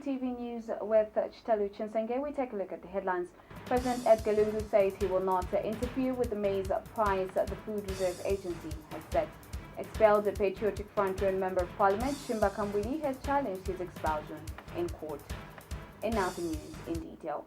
TV News with Chitalu Chinsenge. We take a look at the headlines. President Edgar Lungu says he will not interfere with the maize price, the Food Reserve Agency has said. Expelled Patriotic Front Member of Parliament Shimba Kambwili has challenged his expulsion in court. And now the news in detail.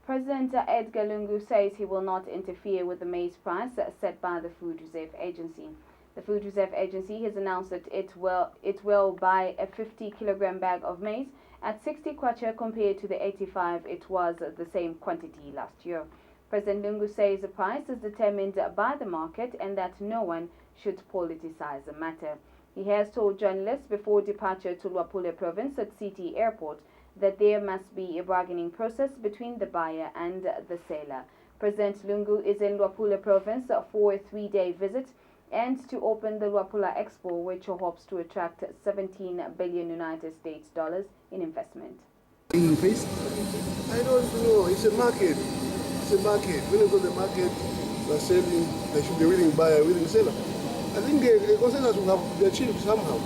President Edgar Lungu says he will not interfere with the maize price set by the Food Reserve Agency. The Food Reserve Agency has announced that it will buy a 50-kilogram bag of maize at 60 kwacha compared to the 85 it was the same quantity last year. President Lungu says the price is determined by the market and that no one should politicize the matter. He has told journalists before departure to Luapula Province at City Airport that there must be a bargaining process between the buyer and the seller. President Lungu is in Luapula Province for a 3-day visit and to open the Luapula Expo, which hopes to attract 17 billion United States dollars in investment. Increase? I don't know. It's a market. It's a market. When you go to the market, they're selling, there should be a willing buyer, willing seller. I think the consumers will have to be achieved somehow.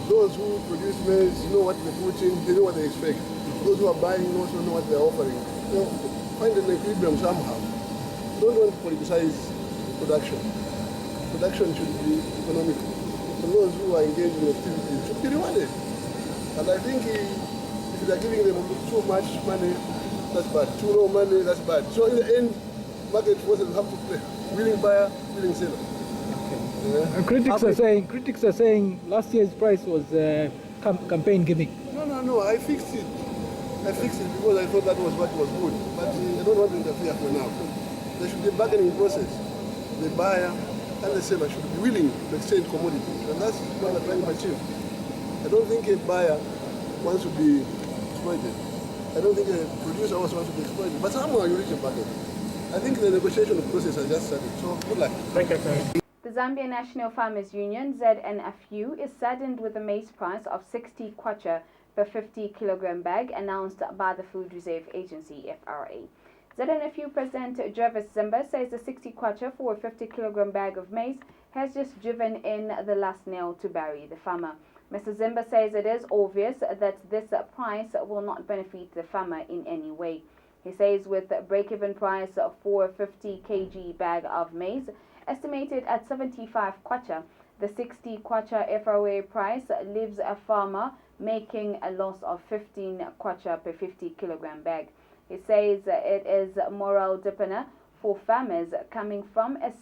Those who produce maize know what they put in, they know what they expect. Those who are buying also know what they're offering. You know, find an equilibrium somehow. Don't want to politicize production. Production should be economical. So those who are engaged in activities should be rewarded. And I think if they're giving them too much money, that's bad. Too low money, that's bad. So in the end, market forces have to play. Willing buyer, willing seller. Yeah. Critics are saying last year's price was campaign gimmick. No, I fixed it. I fixed it because I thought that was what was good. But I don't want to interfere for now. There should be a bargaining process. The buyer and the seller should be willing to exchange commodities. And that's what I'm trying to achieve. I don't think a buyer wants to be exploited. I don't think a producer also wants to be exploited. But somehow you reach a bargain. I think the negotiation process has just started. So good luck. Thank you, sir. The Zambia National Farmers Union, ZNFU, is saddened with the maize price of 60 kwacha per 50-kilogram bag announced by the Food Reserve Agency, FRA. ZNFU President Jervis Zimba says the 60 kwacha for a 50-kilogram bag of maize has just driven in the last nail to bury the farmer. Mr. Zimba says it is obvious that this price will not benefit the farmer in any way. He says with break-even price for a 50 kg bag of maize estimated at 75 kwacha, the 60 kwacha FRA price leaves a farmer making a loss of 15 kwacha per 50-kilogram bag. He says it is moral deepener for farmers coming from a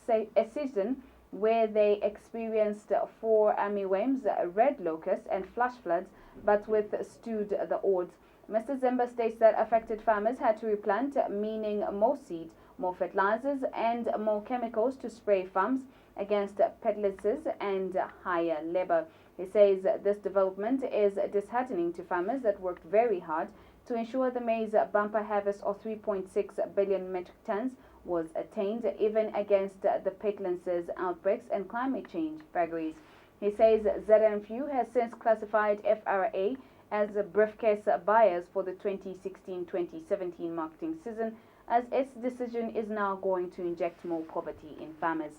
season where they experienced 4 armyworms, red locusts, and flash floods, but withstood the odds. Mr. Zimba states that affected farmers had to replant, meaning more seed, more fertilizers, and more chemicals to spray farms against pests and higher labor. He says this development is disheartening to farmers that worked very hard to ensure the maize bumper harvest of 3.6 billion metric tons was attained, even against the pests outbreaks and climate change vagaries. He says ZNFU has since classified FRA as briefcase buyers for the 2016-2017 marketing season, as its decision is now going to inject more poverty in farmers.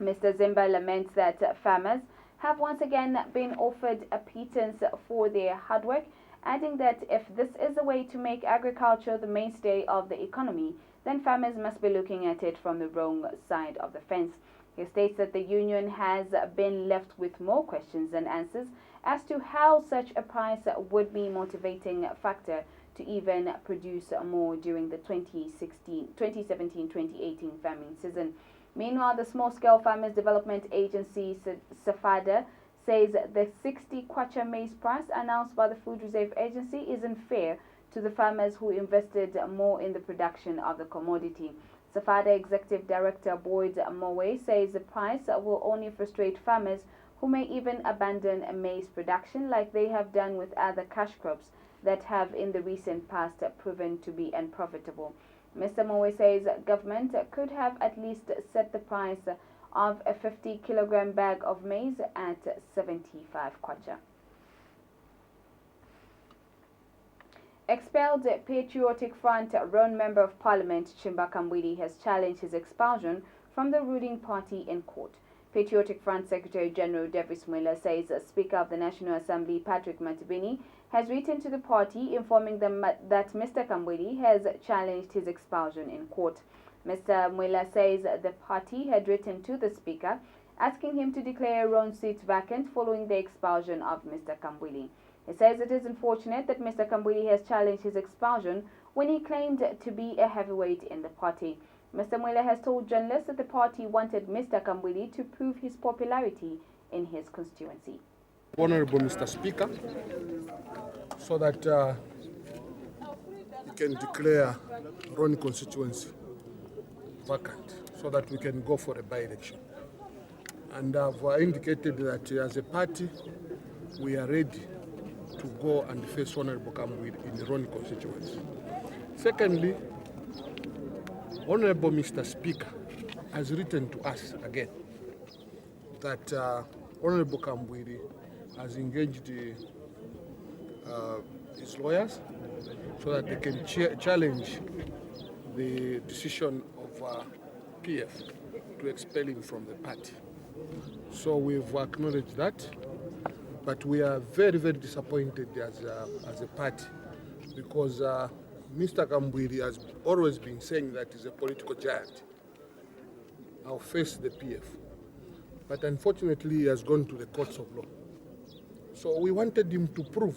Mr. Zimba laments that farmers have once again been offered a pittance for their hard work, adding that if this is a way to make agriculture the mainstay of the economy, then farmers must be looking at it from the wrong side of the fence. He states that the union has been left with more questions than answers as to how such a price would be a motivating factor to even produce more during the 2017-2018 farming season. Meanwhile, the Small-Scale Farmers Development Agency, SAFADA, says the 60 kwacha maize price announced by the Food Reserve Agency isn't fair to the farmers who invested more in the production of the commodity. SAFADA Executive Director Boyd Mowe says the price will only frustrate farmers who may even abandon maize production like they have done with other cash crops that have in the recent past proven to be unprofitable. Mr. Mowe says government could have at least set the price of a 50-kilogram bag of maize at 75 kwacha. Expelled Patriotic Front Roan Member of Parliament Shimba Kambwili has challenged his expulsion from the ruling party in court. Patriotic Front Secretary General Davis Mwela says Speaker of the National Assembly Patrick Matibini has written to the party informing them that Mr. Kambwili has challenged his expulsion in court. Mr. Mwela says the party had written to the Speaker asking him to declare a own seat vacant following the expulsion of Mr. Kambwili. He says it is unfortunate that Mr. Kambwili has challenged his expulsion when he claimed to be a heavyweight in the party. Mr. Mwela has told journalists that the party wanted Mr. Kambwili to prove his popularity in his constituency. Honorable Mr. Speaker, so that he can declare Ronny constituency vacant, so that we can go for a by-election. And I've indicated that as a party, we are ready to go and face Honorable Kambwili in the Ronny constituency. Secondly, Honorable Mr. Speaker has written to us again that Honorable Kambwili has engaged his lawyers so that they can challenge the decision of PF to expel him from the party. So we've acknowledged that, but we are very, very disappointed as a party because Mr. Kambwili has always been saying that he's a political giant. I'll face the PF. But unfortunately, he has gone to the courts of law. So we wanted him to prove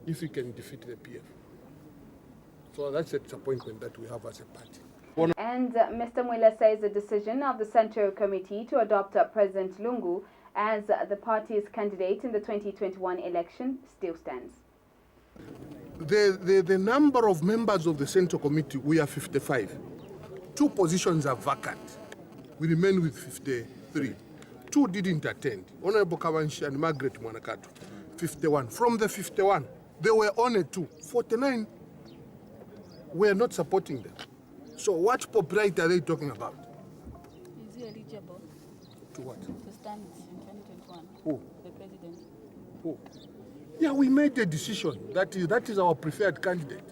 if he can defeat the PF. So that's a disappointment that we have as a party. And Mr. Mwela says the decision of the Central Committee to adopt President Lungu as the party's candidate in the 2021 election still stands. The number of members of the Central Committee, we are 55. 2 positions are vacant. We remain with 53. 2 didn't attend. Honorable Kawanshi and Margaret Mwanakato, 51. From the 51, there were only 2. 49 were not supporting them. So what popularity are they talking about? Is he eligible to what? to stand in 2021? Who? The president. Who? Yeah, we made a decision that is our preferred candidate,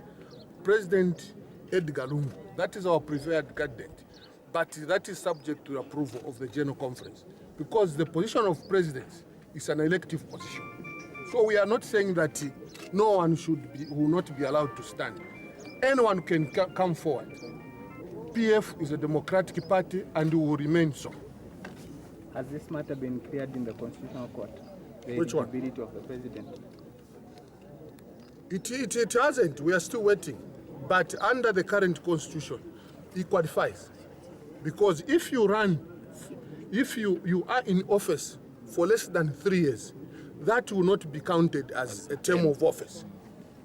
President Edgar Lungu. That is our preferred candidate, but that is subject to approval of the General Conference because the position of president is an elective position. So we are not saying that no one will not be allowed to stand. Anyone can come forward. PF is a democratic party and will remain so. Has this matter been cleared in the Constitutional Court? The Which one? eligibility of the president? It hasn't. We are still waiting. But under the current constitution, he qualifies. Because if you run, if you are in office for less than 3 years, that will not be counted as a term of office.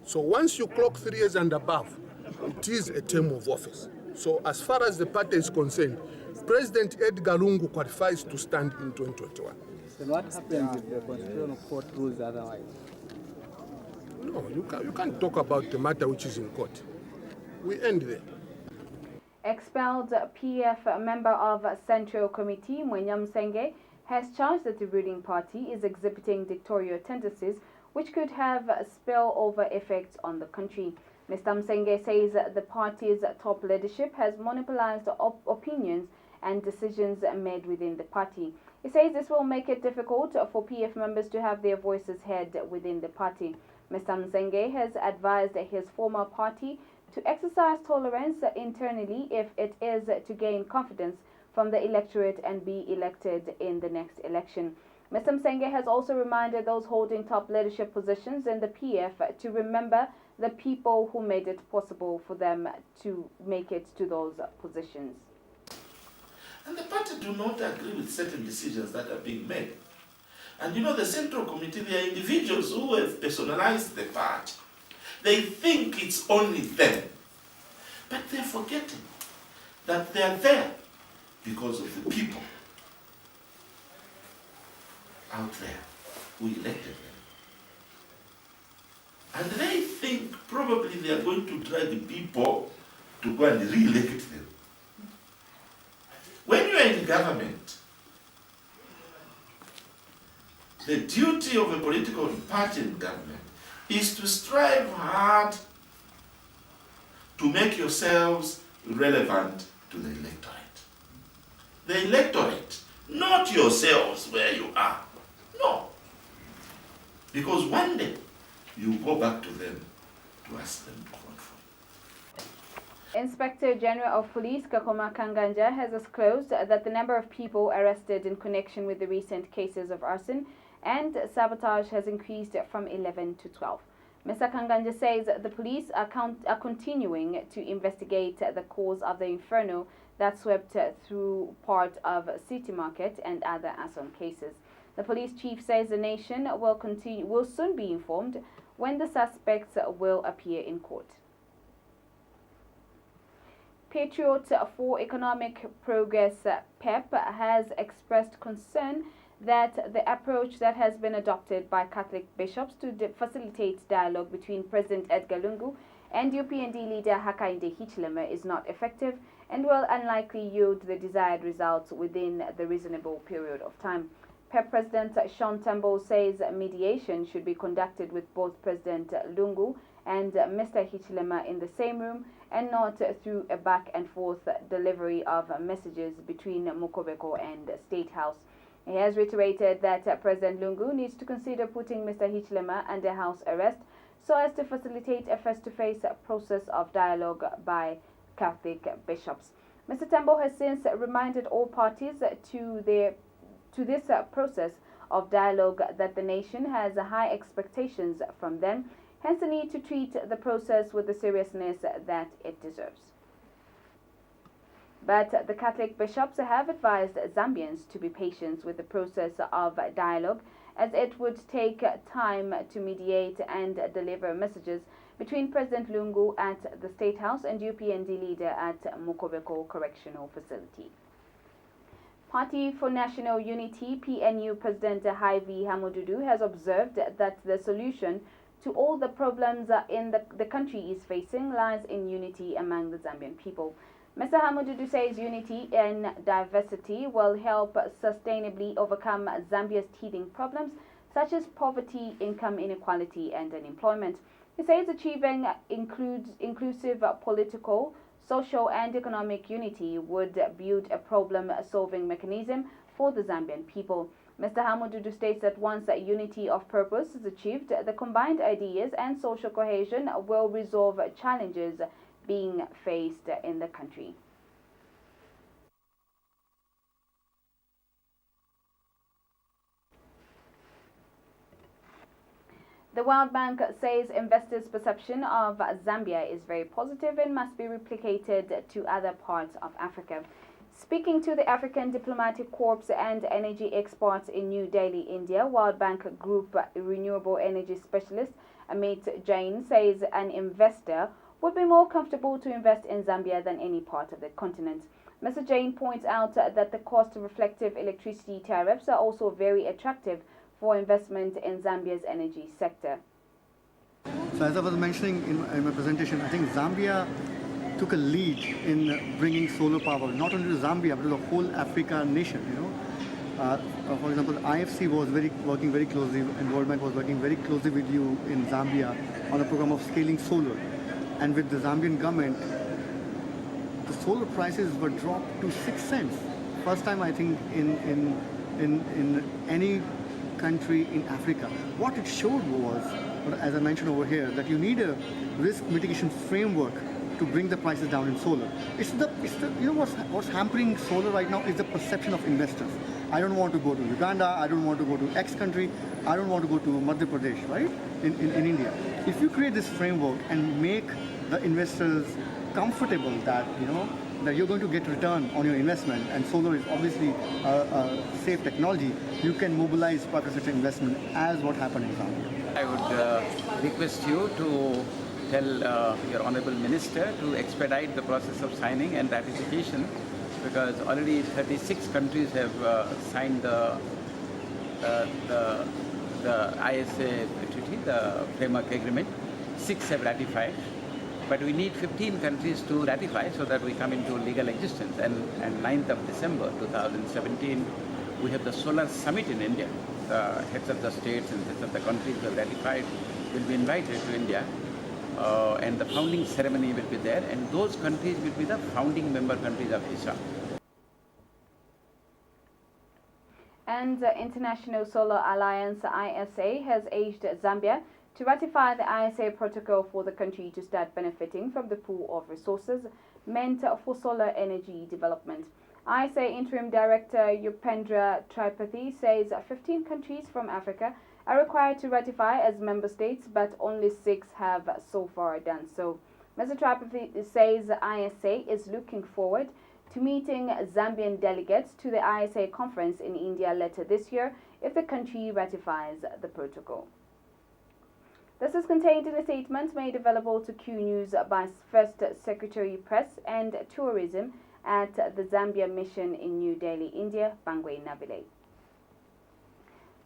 So once you clock 3 years and above, it is a term of office. So as far as the party is concerned, President Edgar Lungu qualifies to stand in 2021. Then what happens if the Constitutional Court rules otherwise? No, you can't talk about the matter which is in court. We end there. Expelled PF member of Central Committee Mwenya Msenge has charged that the ruling party is exhibiting dictatorial tendencies which could have spillover effects on the country. Mr. Msenge says the party's top leadership has monopolized opinions and decisions made within the party. He says this will make it difficult for PF members to have their voices heard within the party. Mr. Msenge has advised his former party to exercise tolerance internally if it is to gain confidence from the electorate and be elected in the next election. Mr. Msenge has also reminded those holding top leadership positions in the PF to remember the people who made it possible for them to make it to those positions. And the party do not agree with certain decisions that are being made. And you know, the Central Committee, they are individuals who have personalized the party. They think it's only them. But they're forgetting that they are there because of the people out there who elected them. And they think probably they are going to drag the people to go and re-elect them. When you are in government, the duty of a political party in government is to strive hard to make yourselves relevant to the electorate. The electorate not yourselves where you are. No. Because one day, you go back to them to ask them to vote for you. Inspector General of Police Kakoma Kanganja has disclosed that the number of people arrested in connection with the recent cases of arson and sabotage has increased from 11 to 12. Mr. Kanganja says the police are continuing to investigate the cause of the inferno that swept through part of City Market and other arson cases. The police chief says the nation will soon be informed when the suspects will appear in court. Patriot for Economic Progress, PEP, has expressed concern that the approach that has been adopted by Catholic bishops to facilitate dialogue between President Edgar Lungu and UPND leader Hakainde Hichilema is not effective and will unlikely yield the desired results within the reasonable period of time. PEP President Sean Tambo says mediation should be conducted with both President Lungu and Mr. Hichilema in the same room and not through a back and forth delivery of messages between Mukobeko and State House. He has reiterated that President Lungu needs to consider putting Mr. Hichilema under house arrest so as to facilitate a face-to-face process of dialogue by Catholic bishops. Mr. Tambo has since reminded all parties to this process of dialogue that the nation has high expectations from them, hence the need to treat the process with the seriousness that it deserves. But the Catholic bishops have advised Zambians to be patient with the process of dialogue, as it would take time to mediate and deliver messages between President Lungu at the State House and UPND leader at Mukobeko Correctional Facility. Party for National Unity, PNU President Haivi Hamududu has observed that the solution to all the problems in the country is facing lies in unity among the Zambian people. Mr. Hamududu says unity in diversity will help sustainably overcome Zambia's teething problems such as poverty, income inequality, and unemployment. He says achieving inclusive political, social, and economic unity would build a problem-solving mechanism for the Zambian people. Mr. Hamududu states that once unity of purpose is achieved, the combined ideas and social cohesion will resolve challenges being faced in the country. The World Bank says investors' perception of Zambia is very positive and must be replicated to other parts of Africa. Speaking to the African Diplomatic Corps and energy experts in New Delhi, India, World Bank Group Renewable Energy Specialist Amit Jain says an investor would be more comfortable to invest in Zambia than any part of the continent. Mr. Jain points out that the cost-reflective electricity tariffs are also very attractive for investment in Zambia's energy sector. So as I was mentioning in my presentation, I think Zambia took a lead in bringing solar power, not only to Zambia, but to the whole Africa nation, for example, IFC was working very closely, and World Bank was working very closely with you in Zambia on a program of scaling solar. And with the Zambian government, the solar prices were dropped to 6 cents. First time, I think, in any country in Africa. What it showed was, as I mentioned over here, that you need a risk mitigation framework to bring the prices down in solar. What's hampering solar right now is the perception of investors. I don't want to go to Uganda, I don't want to go to X country, I don't want to go to Madhya Pradesh, right, in India. If you create this framework and make the investors comfortable that, that you're going to get return on your investment, and solar is obviously a safe technology, you can mobilize private sector investment as what happened in Zambia. I would request you to tell your Honorable Minister to expedite the process of signing and ratification, because already 36 countries have signed the ISA treaty, the framework agreement. 6 have ratified, but we need 15 countries to ratify so that we come into legal existence. And 9th of December 2017, we have the Solar Summit in India. The heads of the states and heads of the countries who have ratified will be invited to India. And the founding ceremony will be there, and those countries will be the founding member countries of ISA. and the International Solar Alliance ISA has urged Zambia to ratify the ISA protocol for the country to start benefiting from the pool of resources meant for solar energy development. ISA Interim Director Upendra Tripathi says 15 countries from Africa are required to ratify as member states, but only 6 have so far done so. Mr. Tripathi says the ISA is looking forward to meeting Zambian delegates to the ISA conference in India later this year if the country ratifies the protocol. This is contained in a statement made available to Q News by First Secretary Press and Tourism at the Zambia Mission in New Delhi, India, Bangwe Nabile.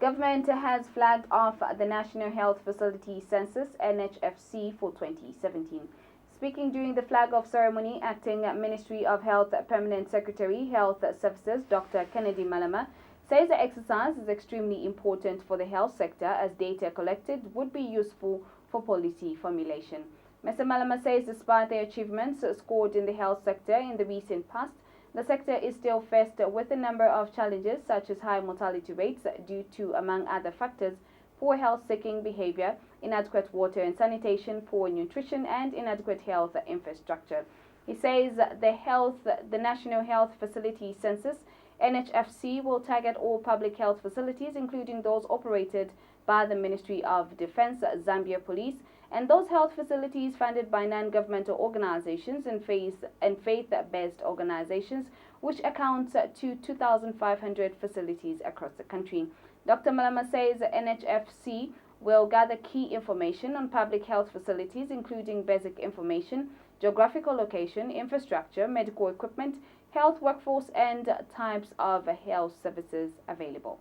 Government has flagged off the National Health Facility Census NHFC for 2017. Speaking during the flag-off ceremony, Acting Ministry of Health Permanent Secretary, Health Services, Dr. Kennedy Malema, says the exercise is extremely important for the health sector as data collected would be useful for policy formulation. Mr. Malema says despite the achievements scored in the health sector in the recent past, the sector is still faced with a number of challenges such as high mortality rates due to, among other factors, poor health-seeking behavior, inadequate water and sanitation, poor nutrition, and inadequate health infrastructure. He says the National Health Facility Census NHFC will target all public health facilities, including those operated by the Ministry of Defense, Zambia Police, and those health facilities funded by non-governmental organizations and faith-based organizations, which accounts to 2,500 facilities across the country. Dr. Malema says NHFC will gather key information on public health facilities, including basic information, geographical location, infrastructure, medical equipment, health workforce, and types of health services available.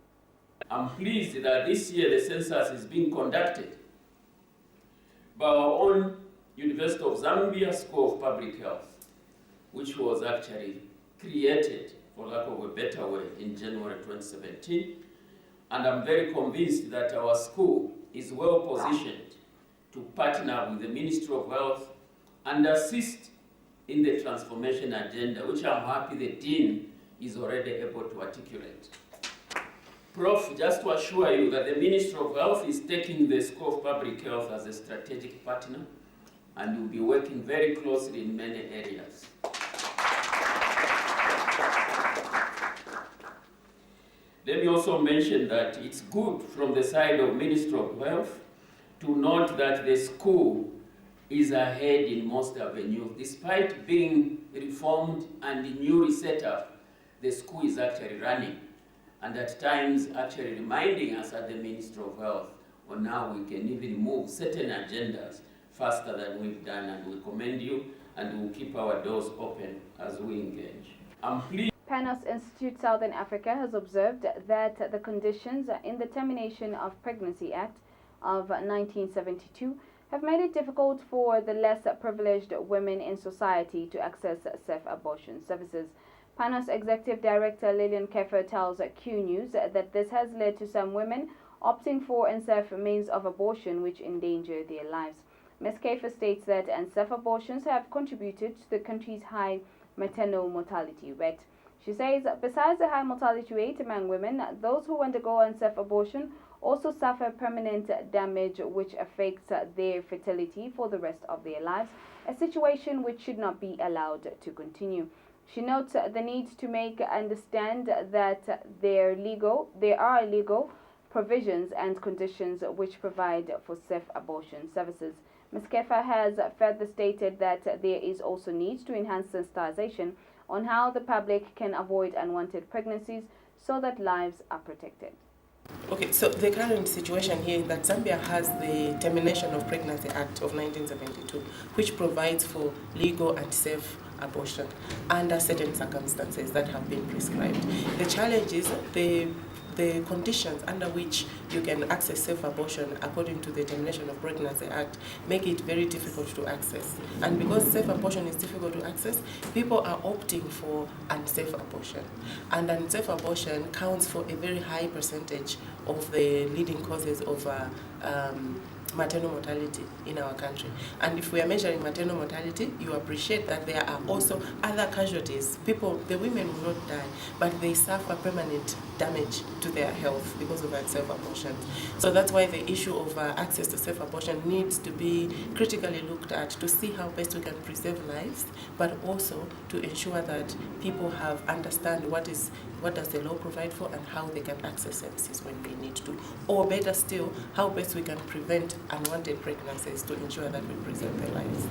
I'm pleased that this year the census is being conducted by our own University of Zambia School of Public Health, which was actually created, for lack of a better word, in January 2017. And I'm very convinced that our school is well positioned to partner with the Ministry of Health and assist in the transformation agenda, which I'm happy the Dean is already able to articulate. Prof, just to assure you that the Ministry of Health is taking the School of Public Health as a strategic partner and will be working very closely in many areas. Let me also mention that it's good from the side of Ministry of Health to note that the school is ahead in most avenues. Despite being reformed and newly set up, the school is actually running, and at times actually reminding us at the Ministry of Health on how we can even move certain agendas faster than we've done, and we commend you, and we'll keep our doors open as we engage. I'm pleased. Panos Institute Southern Africa has observed that the conditions in the Termination of Pregnancy Act of 1972 have made it difficult for the less privileged women in society to access safe abortion services. Panos Executive Director Lillian Keffer tells Q News that this has led to some women opting for unsafe means of abortion which endanger their lives. Ms. Keffer states that unsafe abortions have contributed to the country's high maternal mortality rate. She says besides the high mortality rate among women, those who undergo unsafe abortion also suffer permanent damage which affects their fertility for the rest of their lives, a situation which should not be allowed to continue. She notes the need to make understand that there are legal provisions and conditions which provide for safe abortion services. Ms. Keffer has further stated that there is also need to enhance sensitization on how the public can avoid unwanted pregnancies so that lives are protected. Okay, so the current situation here is that Zambia has the Termination of Pregnancy Act of 1972, which provides for legal and safe abortion under certain circumstances that have been prescribed. The challenge is the conditions under which you can access safe abortion according to the Termination of Pregnancy Act make it very difficult to access. And because safe abortion is difficult to access, people are opting for unsafe abortion. And unsafe abortion counts for a very high percentage of the leading causes of maternal mortality in our country. And if we are measuring maternal mortality, you appreciate that there are also other casualties. The women will not die, but they suffer permanent damage to their health because of safe abortion. So that's why the issue of access to safe abortion needs to be critically looked at to see how best we can preserve lives, but also to ensure that people understand what does the law provide for and how they can access services when they need to. Or better still, how best we can prevent unwanted pregnancies to ensure that we preserve their lives.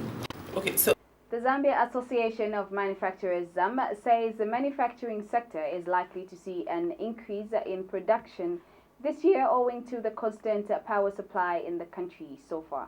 Okay, so the Zambia Association of Manufacturers, ZAM, says the manufacturing sector is likely to see an increase in production this year owing to the constant power supply in the country so far.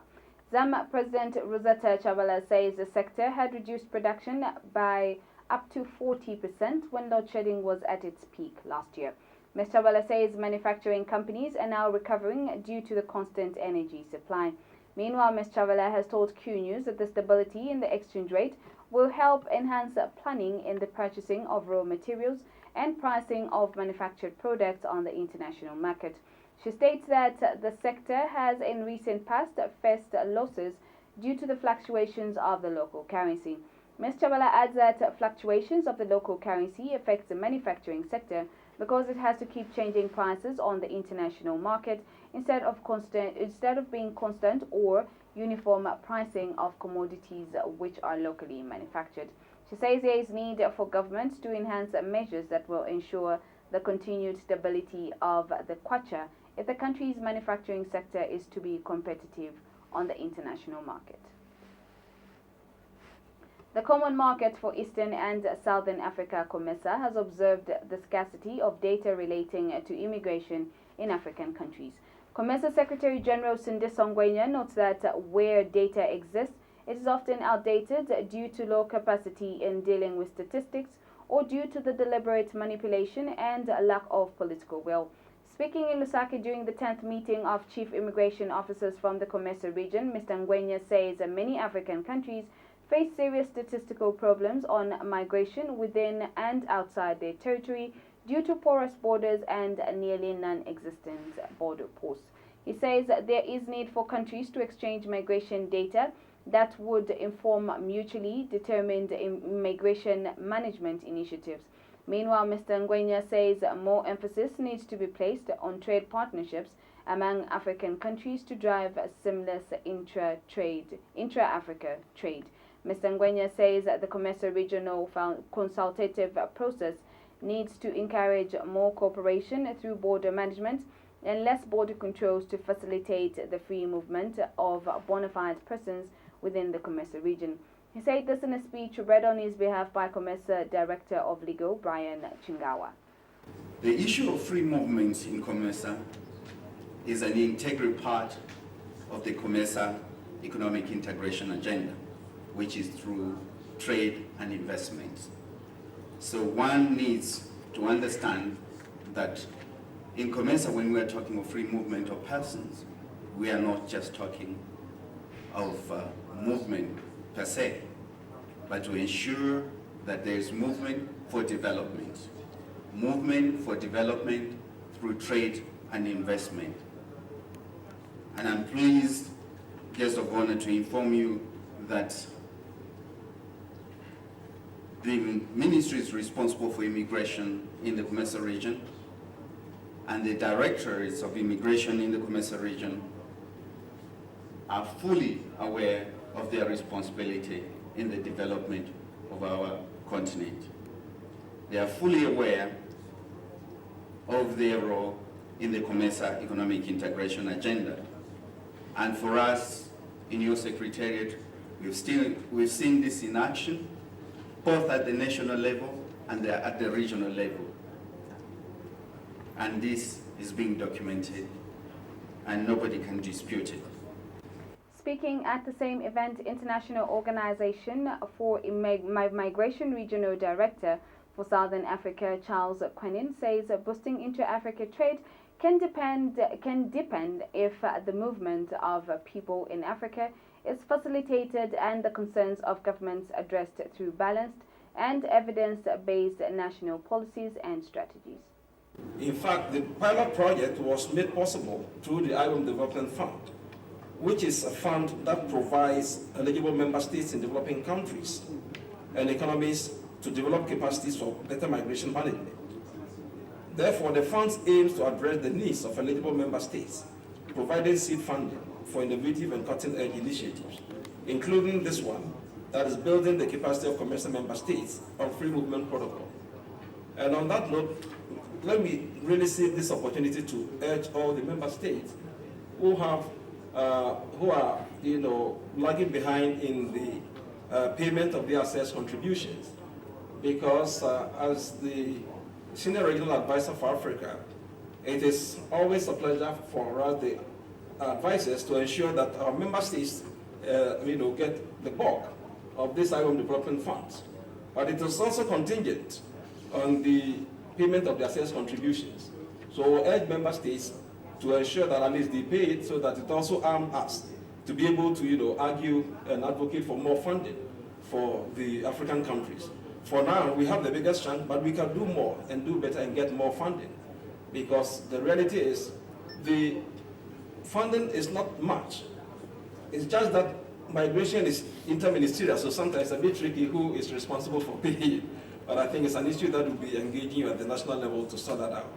ZAM President Rosetta Chavala says the sector had reduced production by up to 40% when load shedding was at its peak last year. Ms. Chavala says manufacturing companies are now recovering due to the constant energy supply. Meanwhile, Ms. Chavala has told Q News that the stability in the exchange rate will help enhance planning in the purchasing of raw materials and pricing of manufactured products on the international market. She states that the sector has in recent past faced losses due to the fluctuations of the local currency. Ms. Chavala adds that fluctuations of the local currency affects the manufacturing sector because it has to keep changing prices on the international market instead of being constant or uniform pricing of commodities which are locally manufactured. She says there is need for governments to enhance measures that will ensure the continued stability of the kwacha if the country's manufacturing sector is to be competitive on the international market. The Common Market for Eastern and Southern Africa, COMESA, has observed the scarcity of data relating to immigration in African countries. COMESA Secretary General Sindiswa Ngwenya notes that where data exists, it is often outdated due to low capacity in dealing with statistics or due to the deliberate manipulation and lack of political will. Speaking in Lusaka during the 10th meeting of Chief Immigration Officers from the COMESA region, Mr. Ngwenya says many African countries face serious statistical problems on migration within and outside their territory due to porous borders and nearly non-existent border posts. He says there is need for countries to exchange migration data that would inform mutually determined immigration management initiatives. Meanwhile, Mr. Ngwenya says more emphasis needs to be placed on trade partnerships among African countries to drive seamless intra-Africa trade. Mr. Ngwenya says the COMESA regional consultative process needs to encourage more cooperation through border management and less border controls to facilitate the free movement of bona fide persons within the COMESA region. He said this in a speech read on his behalf by COMESA Director of Legal, Brian Chingawa. The issue of free movement in COMESA is an integral part of the COMESA economic integration agenda, which is through trade and investment. So one needs to understand that in COMESA, when we are talking of free movement of persons, we are not just talking of movement per se, but to ensure that there is movement for development through trade and investment. And I'm pleased, guest of honor, to inform you that the ministry is responsible for immigration in the COMESA region, and the directorates of immigration in the COMESA region are fully aware of their responsibility in the development of our continent. They are fully aware of their role in the COMESA economic integration agenda. And for us, in your secretariat, we've seen this in action, both at the national level and at the regional level. And this is being documented, and nobody can dispute it. Speaking at the same event, International Organization for Migration Regional Director for Southern Africa, Charles Quenin, says boosting intra-Africa trade can depend if the movement of people in Africa is facilitated and the concerns of governments addressed through balanced and evidence-based national policies and strategies. In fact, the pilot project was made possible through the Island Development Fund. which is a fund that provides eligible member states in developing countries and economies to develop capacities for better migration management. Therefore, the fund aims to address the needs of eligible member states, providing seed funding for innovative and cutting-edge initiatives, including this one that is building the capacity of commercial member states on free movement protocol. And on that note, let me really seize this opportunity to urge all the member states who are lagging behind in the payment of the access contributions, because as the Senior Regional Advisor for Africa, it is always a pleasure for us, the advisors, to ensure that our member states get the bulk of these IOM development funds. But it is also contingent on the payment of the access contributions. So we urge member states to ensure that at least they pay it, so that it also arms us to be able to argue and advocate for more funding for the African countries. For now, we have the biggest chance, but we can do more and do better and get more funding, because the reality is the funding is not much. It's just that migration is interministerial, so sometimes it's a bit tricky who is responsible for paying. But I think it's an issue that will be engaging at the national level to sort that out.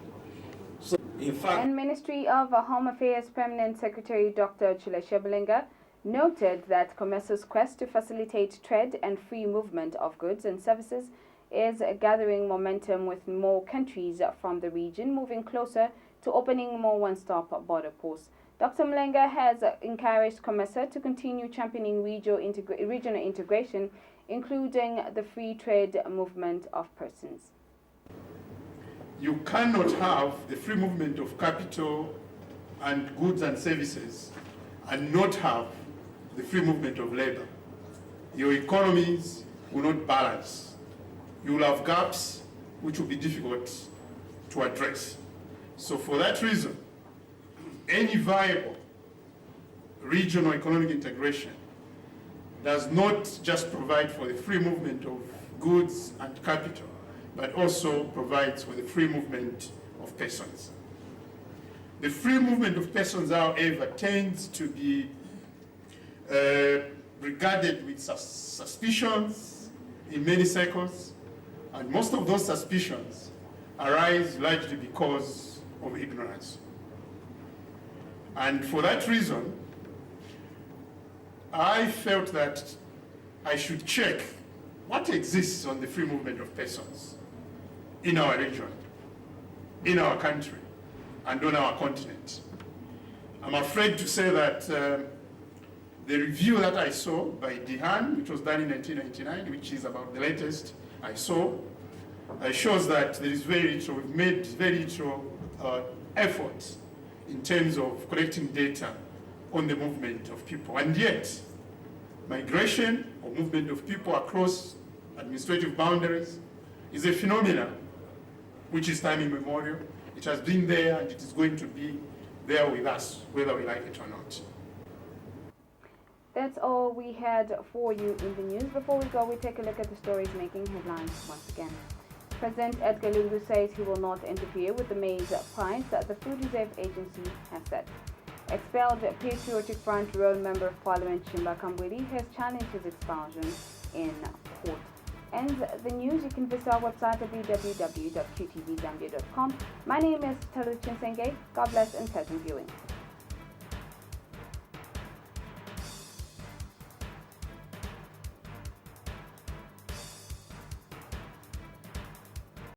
So, in fact, and Ministry of Home Affairs Permanent Secretary Dr. Chileshe Bulenga noted that COMESA's quest to facilitate trade and free movement of goods and services is gathering momentum, with more countries from the region moving closer to opening more one-stop border posts. Dr. Mlenga has encouraged COMESA to continue championing regional integration, including the free trade movement of persons. You cannot have the free movement of capital and goods and services and not have the free movement of labor. Your economies will not balance. You will have gaps which will be difficult to address. So for that reason, any viable regional economic integration does not just provide for the free movement of goods and capital, but also provides for the free movement of persons. The free movement of persons, however, tends to be regarded with suspicions in many circles, and most of those suspicions arise largely because of ignorance. And for that reason, I felt that I should check what exists on the free movement of persons in our region, in our country, and on our continent. I'm afraid to say that the review that I saw by Dehan, which was done in 1999, which is about the latest I saw, shows that there is very little, we've made very little effort in terms of collecting data on the movement of people. And yet, migration or movement of people across administrative boundaries is a phenomenon which is time immemorial. It has been there and it is going to be there with us, whether we like it or not. That's all we had for you in the news. Before we go, we take a look at the stories making headlines once again. President Edgar Lungu says he will not interfere with the maize price that the Food Reserve Agency has set. Expelled Patriotic Front Road Member of Parliament Chimba Kambwili has challenged his expulsion in court. And the news, you can visit our website at www.qtvzambia.com. My name is Talu Chinsenge. God bless and pleasant viewing.